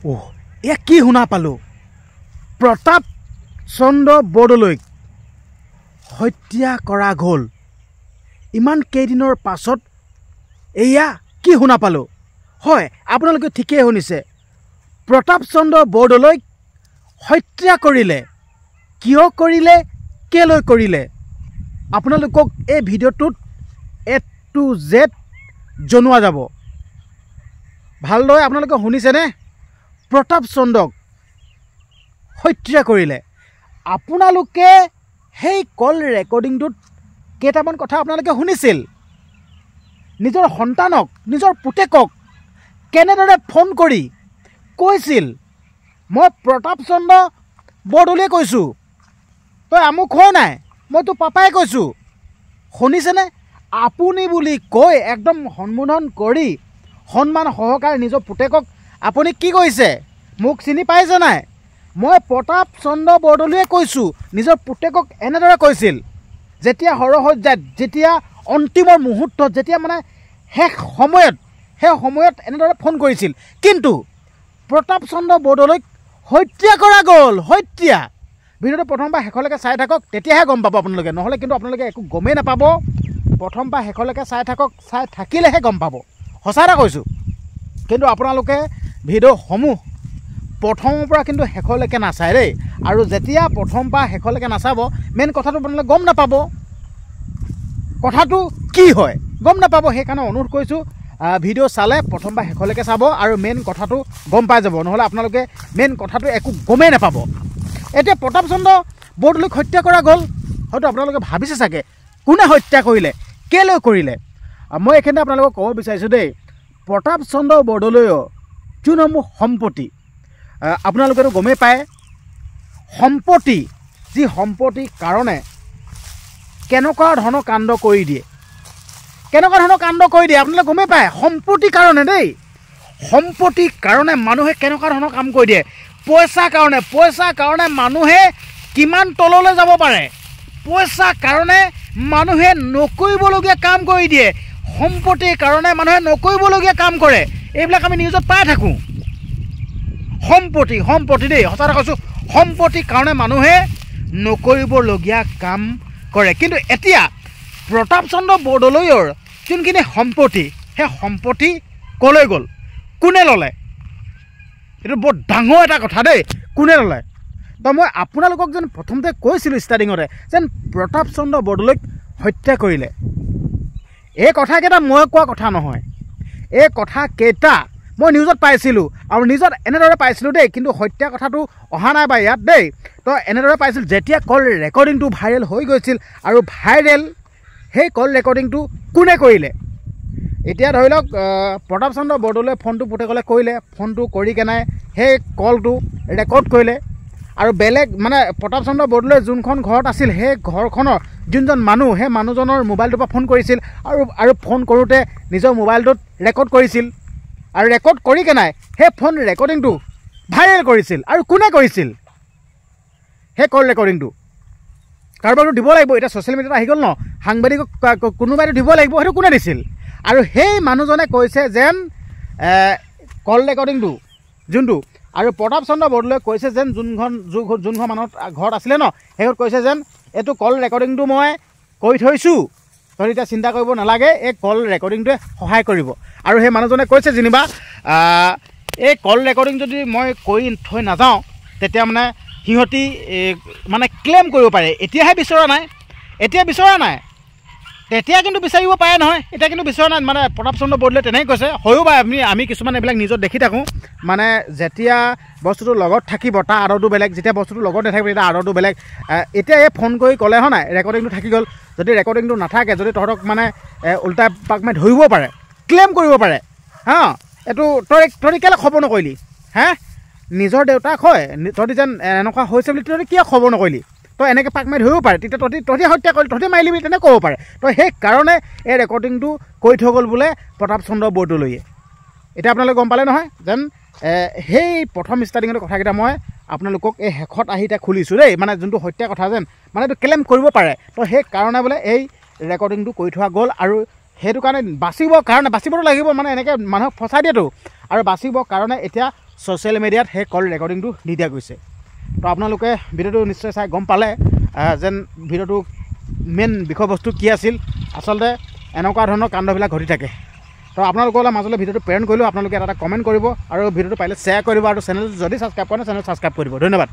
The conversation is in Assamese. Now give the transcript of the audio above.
এয়া কি শুনা পালোঁ? প্ৰতাপ চন্দ্ৰ বৰদলৈক হত্যা কৰা গ'ল। ইমান কেইদিনৰ পাছত এয়া কি শুনা পালোঁ? হয়, আপোনালোকে ঠিকেই শুনিছে। প্ৰতাপ চন্দ্ৰ বৰদলৈক হত্যা কৰিলে। কিয় কৰিলে, কেলৈ কৰিলে, আপোনালোকক এই ভিডিঅ'টোত A to Z জনোৱা যাব। ভালদৰে আপোনালোকে শুনিছেনে? প্ৰতাপ চন্দ্ৰক হত্যা কৰিলে। আপোনালোকে সেই কল ৰেকৰ্ডিংটোত কেইটামান কথা আপোনালোকে শুনিছিল। নিজৰ সন্তানক, নিজৰ পুতেকক কেনেদৰে ফোন কৰি কৈছিল, মই প্ৰতাপ চন্দ্ৰ বৰদলৈয়ে কৈছোঁ, তই আমুক হোৱা নাই, মই তোৰ পাপাই কৈছোঁ। শুনিছেনে? আপুনি বুলি কৈ একদম সম্বোধন কৰি সন্মান সহকাৰে নিজৰ পুতেকক আপুনি কি কৈছে, মোক চিনি পাইছে নাই, মই প্ৰতাপ চন্দ্ৰ বৰদলৈয়ে কৈছোঁ, নিজৰ পুতেকক এনেদৰে কৈছিল। যেতিয়া সৰহজ্যাত, যেতিয়া অন্তিমৰ মুহূৰ্তত, যেতিয়া মানে সেই সময়ত এনেদৰে ফোন কৰিছিল। কিন্তু প্ৰতাপ চন্দ্ৰ বৰদলৈক হত্যা কৰা গ'ল। হত্যা। ভিডিঅ'টো প্ৰথম পৰা শেষলৈকে চাই থাকক, তেতিয়াহে গম পাব আপোনালোকে, নহ'লে কিন্তু আপোনালোকে একো গমেই নাপাব। প্ৰথম পৰা শেষলৈকে চাই থাকক, চাই থাকিলেহে গম পাব। সঁচা এটা কৈছোঁ। কিন্তু আপোনালোকে ভিডিঅ'সমূহ প্ৰথমৰ পৰা কিন্তু শেষলৈকে নাচায় দেই। আৰু যেতিয়া প্ৰথম পৰা শেষলৈকে নাচাব, মেইন কথাটো আপোনালোকে গম নাপাব, কথাটো কি হয় গম নাপাব। সেইকাৰণে অনুৰোধ কৰিছোঁ, ভিডিঅ' চালে প্ৰথম পৰা শেষলৈকে চাব আৰু মেইন কথাটো গম পাই যাব, নহ'লে আপোনালোকে মেইন কথাটো একো গমেই নাপাব। এতিয়া প্ৰতাপ চন্দ্ৰ বৰদলৈক হত্যা কৰা গ'ল। হয়তো আপোনালোকে ভাবিছে চাগে কোনে হত্যা কৰিলে, কেলৈ কৰিলে। মই এইখিনিতে আপোনালোকক ক'ব বিচাৰিছোঁ দেই, প্ৰতাপ চন্দ্ৰ বৰদলৈৰ যোনসমূহ সম্পত্তি, আপোনালোকেতো গমেই পায়, সম্পত্তি, যি সম্পত্তিৰ কাৰণে কেনেকুৱা ধৰণৰ কাণ্ড কৰি দিয়ে, আপোনালোকে গমেই পায়। সম্পত্তিৰ কাৰণে দেই, সম্পত্তিৰ কাৰণে মানুহে কেনেকুৱা ধৰণৰ কাম কৰি দিয়ে। পইচাৰ কাৰণে মানুহে কিমান তললৈ যাব পাৰে, পইচাৰ কাৰণে মানুহে নকৰিবলগীয়া কাম কৰি দিয়ে, সম্পত্তিৰ কাৰণে মানুহে নকৰিবলগীয়া কাম কৰে। এইবিলাক আমি নিউজত পাই থাকোঁ। সম্পত্তি দেই, সঁচা কথা কৈছোঁ, সম্পত্তিৰ কাৰণে মানুহে নকৰিবলগীয়া কাম কৰে। কিন্তু এতিয়া প্ৰতাপ চন্দ্ৰ বৰদলৈৰ যোনখিনি সম্পত্তি, সেই সম্পত্তি ক'লৈ গ'ল, কোনে ল'লে, এইটো বৰ ডাঙৰ এটা কথা দেই। কোনে ল'লে? তো মই আপোনালোকক যেন প্ৰথমতে কৈছিলোঁ ষ্টাৰ্টিঙতে, যেন প্ৰতাপ চন্দ্ৰ বৰদলৈক হত্যা কৰিলে। এই কথাকেইটা মই কোৱা কথা নহয়, এই কথাকেইটা মই নিউজত পাইছিলোঁ আৰু নিউজত এনেদৰে পাইছিলোঁ দেই। কিন্তু হত্যা কথাটো অহা নাই বা ইয়াত দেই। তো এনেদৰে পাইছিলোঁ যেতিয়া কল ৰেকৰ্ডিংটো ভাইৰেল হৈ গৈছিল। আৰু সেই কল ৰেকৰ্ডিংটো কোনে কৰিলে? এতিয়া ধৰি লওক, প্ৰতাপ চন্দ্ৰ বৰদলৈয়ে ফোনটো পুতেকলৈ কৰিলে, ফোনটো কৰি কেনে সেই কলটো ৰেকৰ্ড কৰিলে। আৰু বেলেগ মানে প্ৰতাপ চন্দ্ৰ বৰদলৈ যোনখন ঘৰত আছিল, সেই ঘৰখনৰ যোনজন মানুহ, সেই মানুহজনৰ মোবাইলটোৰ পৰা ফোন কৰিছিল আৰু ফোন কৰোঁতে নিজৰ মোবাইলটোত ৰেকৰ্ড কৰিছিল। আৰু ৰেকৰ্ড কৰি কেনে সেই ফোন ৰেকৰ্ডিংটো ভাইৰেল কৰিছিল। আৰু কোনে কৰিছিল সেই কল ৰেকৰ্ডিংটো? কাৰোবাৰটো দিব লাগিব। এতিয়া ছ'চিয়েল মিডিয়াত আহি গ'ল ন, সাংবাদিকক কোনোবাইতো দিব লাগিব। সেইটো কোনে দিছিল? আৰু সেই মানুহজনে কৈছে যেন কল ৰেকৰ্ডিংটো যোনটো, আৰু প্ৰতাপ চন্দ্ৰ বৰদলৈয়ে কৈছে যেন যোনখন মানুহৰ ঘৰত আছিলে ন, সেই ঘৰত কৈছে যেন এইটো কল ৰেকৰ্ডিংটো মই কৰি থৈছোঁ, তই এতিয়া চিন্তা কৰিব নালাগে, এই কল ৰেকৰ্ডিংটোৱে সহায় কৰিব। আৰু সেই মানুহজনে কৈছে যেনিবা, এই কল ৰেকৰ্ডিং যদি মই কৰি থৈ নাযাওঁ, তেতিয়া মানে সিহঁতি মানে ক্লেইম কৰিব পাৰে। এতিয়াহে বিচৰা নাই, তেতিয়া কিন্তু বিচাৰিব পাৰে নহয়, এতিয়া কিন্তু বিচৰা নাই। মানে প্ৰতাপ চন্দ্ৰ বৰদলৈয়ে তেনেকৈ কৈছে। হয়ো বা আমি কিছুমান এইবিলাক নিউজত দেখি থাকোঁ, মানে যেতিয়া বস্তুটো লগত থাকিব তাৰ আদৰটো বেলেগ, যেতিয়া বস্তুটো লগত নাথাকিব তেতিয়া আদৰটো বেলেগ। এতিয়া এই ফোন কৰি ক'লে হয় নাই, ৰেকৰ্ডিংটো থাকি গ'ল। যদি ৰেকৰ্ডিংটো নাথাকে, যদি তহঁতক মানে উল্টা পাক মাৰি ধৰিব পাৰে, ক্লেইম কৰিব পাৰে, হা, এইটো তহঁতি কেলৈ খবৰ নকৰিলি, হে, নিজৰ দেউতাক হয়, তহঁতি যেন এনেকুৱা হৈছে বুলি তহঁতি কিয় খবৰ নকৰিলি, তই এনেকৈ পাক মাৰি ধৰিব পাৰে, তেতিয়া তহঁতি হত্যা কৰিলি, তহঁতি মাৰিলি বুলি তেনে ক'ব পাৰে। তো সেইকাৰণে এই ৰেকৰ্ডিংটো কৰি থৈ গ'ল বোলে প্ৰতাপ চন্দ্ৰ বৰদলৈয়ে। এতিয়া আপোনালোকে গম পালে নহয়, যেন সেই প্ৰথম ষ্টাৰ্টিঙতে কথাকেইটা মই আপোনালোকক এই শেষত আহি এতিয়া খুলিছোঁ দেই, মানে যোনটো হত্যা কথা যেন মানে এইটো ক্লেইম কৰিব পাৰে। তো সেইকাৰণে বোলে এই ৰেকৰ্ডিংটো কৰি থোৱা গ'ল। আৰু সেইটো কাৰণে বাচিবৰ কাৰণে, বাচিবতো লাগিব, মানে এনেকৈ মানুহক ফচাই দিয়েতো, আৰু বাচিবৰ কাৰণে এতিয়া ছ'চিয়েল মিডিয়াত সেই কল ৰেকৰ্ডিংটো দি দিয়া গৈছে। তো আপোনালোকে ভিডিঅ'টো নিশ্চয় চাই গম পালে যেন ভিডিঅ'টো মেইন বিষয়বস্তু কি আছিল। আচলতে এনেকুৱা ধৰণৰ কাণ্ডবিলাক ঘটি থাকে। তো আপোনালোকৰ মাজলৈ ভিডিঅ'টো প্ৰেৰণ কৰিলোঁ। আপোনালোকে এটা কমেণ্ট কৰিব আৰু ভিডিঅ'টো পাৰিলে শ্বেয়াৰ কৰিব আৰু চেনেলটো যদি ছাবস্ক্ৰাইব কৰে চেনেল ছাবস্ক্ৰাইব কৰিব। ধন্যবাদ।